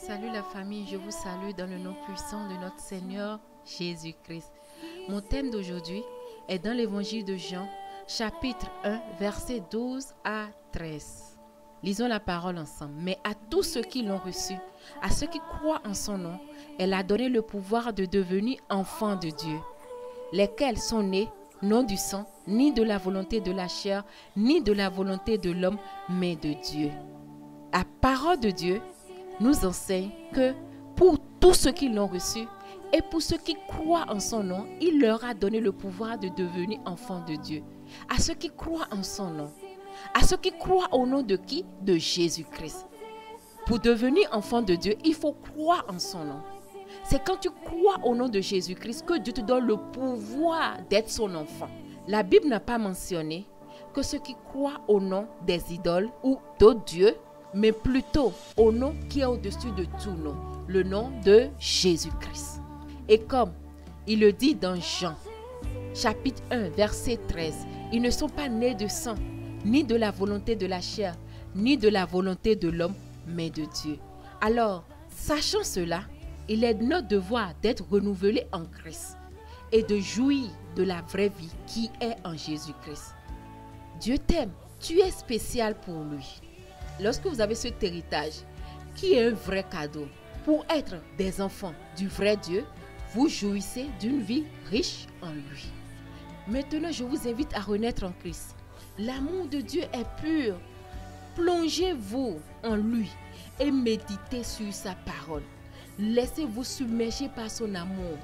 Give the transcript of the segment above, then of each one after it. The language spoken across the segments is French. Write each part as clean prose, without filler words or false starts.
Salut la famille, je vous salue dans le nom puissant de notre Seigneur Jésus-Christ. Mon thème d'aujourd'hui est dans l'évangile de Jean, chapitre 1, versets 12 à 13. Lisons la parole ensemble. Mais à tous ceux qui l'ont reçu, à ceux qui croient en son nom, elle a donné le pouvoir de devenir enfants de Dieu, lesquels sont nés non du sang, ni de la volonté de la chair, ni de la volonté de l'homme, mais de Dieu. La parole de Dieu nous enseigne que pour tous ceux qui l'ont reçu et pour ceux qui croient en son nom, il leur a donné le pouvoir de devenir enfants de Dieu. À ceux qui croient en son nom, à ceux qui croient au nom de qui? De Jésus-Christ. Pour devenir enfant de Dieu, il faut croire en son nom. C'est quand tu crois au nom de Jésus-Christ que Dieu te donne le pouvoir d'être son enfant. La Bible n'a pas mentionné que ceux qui croient au nom des idoles ou d'autres dieux, mais plutôt au nom qui est au-dessus de tout nom, le nom de Jésus-Christ. Et comme il le dit dans Jean, chapitre 1, verset 13, ils ne sont pas nés de sang, ni de la volonté de la chair, ni de la volonté de l'homme, mais de Dieu. Alors, sachant cela, il est notre devoir d'être renouvelé en Christ et de jouir de la vraie vie qui est en Jésus-Christ. Dieu t'aime, tu es spécial pour lui. Lorsque vous avez cet héritage, qui est un vrai cadeau, pour être des enfants du vrai Dieu, vous jouissez d'une vie riche en lui. Maintenant, je vous invite à renaître en Christ. L'amour de Dieu est pur. Plongez-vous en lui et méditez sur sa parole. Laissez-vous submerger par son amour.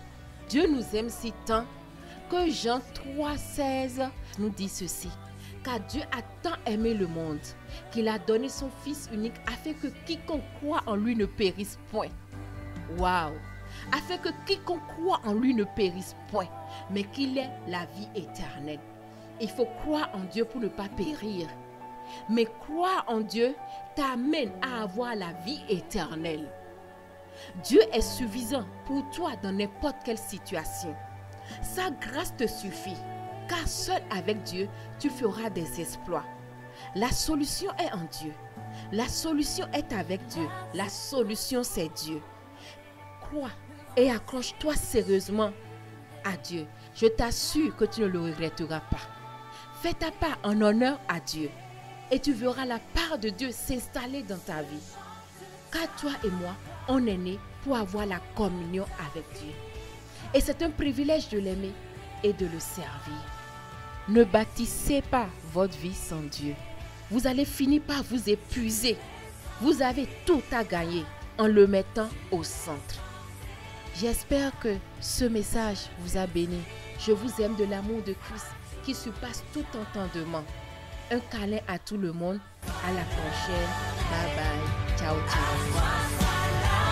Dieu nous aime si tant que Jean 3,16 nous dit ceci. Car Dieu a tant aimé le monde qu'il a donné son Fils unique afin que quiconque croit en lui ne périsse point. Waouh! Afin que quiconque croit en lui ne périsse point, mais qu'il ait la vie éternelle. Il faut croire en Dieu pour ne pas périr. Mais croire en Dieu t'amène à avoir la vie éternelle. Dieu est suffisant pour toi dans n'importe quelle situation. Sa grâce te suffit. Car seul avec Dieu, tu feras des exploits. La solution est en Dieu. La solution est avec Dieu. La solution, c'est Dieu. Crois et accroche-toi sérieusement à Dieu. Je t'assure que tu ne le regretteras pas. Fais ta part en honneur à Dieu. Et tu verras la part de Dieu s'installer dans ta vie. Car toi et moi, on est nés pour avoir la communion avec Dieu. Et c'est un privilège de l'aimer et de le servir. Ne bâtissez pas votre vie sans Dieu. Vous allez finir par vous épuiser. Vous avez tout à gagner en le mettant au centre. J'espère que ce message vous a béni. Je vous aime de l'amour de Christ qui surpasse tout entendement. Un câlin à tout le monde. À la prochaine. Bye bye. Ciao, ciao.